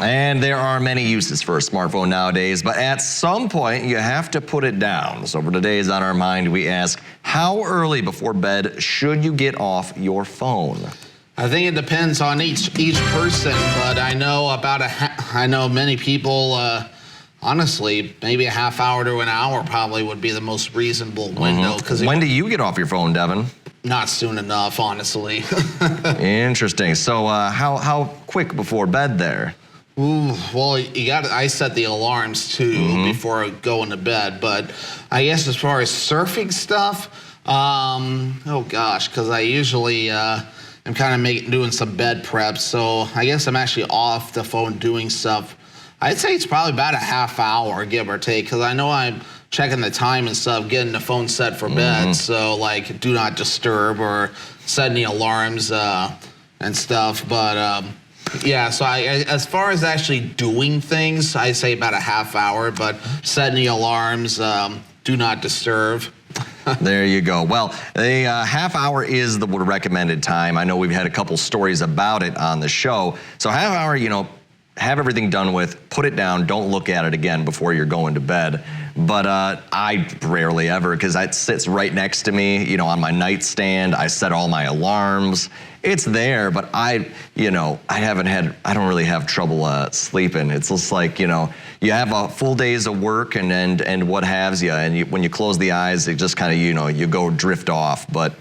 And there are many uses for a smartphone nowadays, but at some point you have to put it down. So for today's On Our Mind, we ask, how early before bed should you get off your phone? I think it depends on each person, but I know many people, honestly, maybe a half hour to an hour probably would be the most reasonable window. When do you get off your phone, Devin? Not soon enough, honestly. Interesting. So how quick before bed there? Ooh, well, I set the alarms too before going to bed, but I guess as far as surfing stuff, oh gosh, because I usually am kind of doing some bed prep, so I guess I'm actually off the phone doing stuff. I'd say it's probably about a half hour, give or take, because I know I'm checking the time and stuff, getting the phone set for bed, so like do not disturb or setting the alarms and stuff, but yeah, so as far as actually doing things, I say about a half hour, but setting the alarms, do not disturb. There you go. Well, a half hour is the recommended time. I know we've had a couple stories about it on the show. So half hour, you know, have everything done with, put it down, don't look at it again before you're going to bed. But I rarely ever, because it sits right next to me, you know, on my nightstand. I set all my alarms. It's there, but I don't really have trouble sleeping. It's just like, you know, you have a full days of work and what have you, and when you close the eyes, it just kind of, you know, you go drift off. But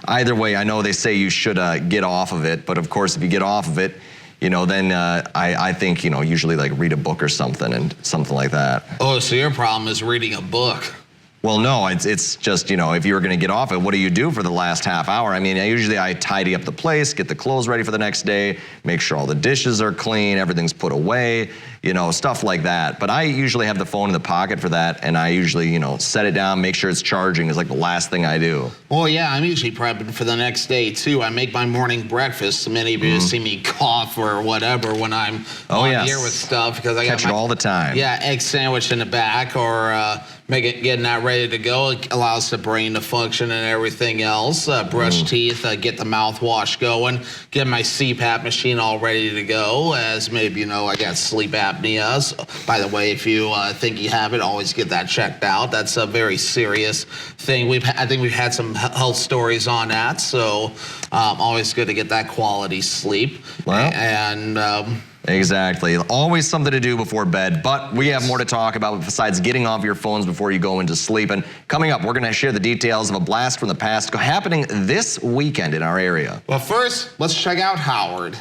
either way, I know they say you should get off of it, but of course, if you get off of it, you know, then I think, you know, usually like read a book or something like that. Oh, so your problem is reading a book. Well, no, it's just, you know, if you were going to get off it, what do you do for the last half hour? I mean, I tidy up the place, get the clothes ready for the next day, make sure all the dishes are clean, everything's put away, you know, stuff like that. But I usually have the phone in the pocket for that, and I usually, you know, set it down, make sure it's charging is like the last thing I do. Well, yeah, I'm usually prepping for the next day, too. I make my morning breakfast. Many of you see me cough or whatever when I'm on here with stuff. Because I catch it all the time. Yeah, egg sandwich in the back or getting that ready to go. It allows the brain to function and everything else. Brush teeth, get the mouthwash going, get my CPAP machine all ready to go. As maybe you know, I got sleep apnea. So, by the way, if you think you have it, always get that checked out. That's a very serious thing. I think we've had some health stories on that, so always good to get that quality sleep. Well, and exactly. Always something to do before bed, but we have more to talk about besides getting off your phones before you go into sleep. And coming up, we're going to share the details of a blast from the past happening this weekend in our area. Well, first, let's check out Howard.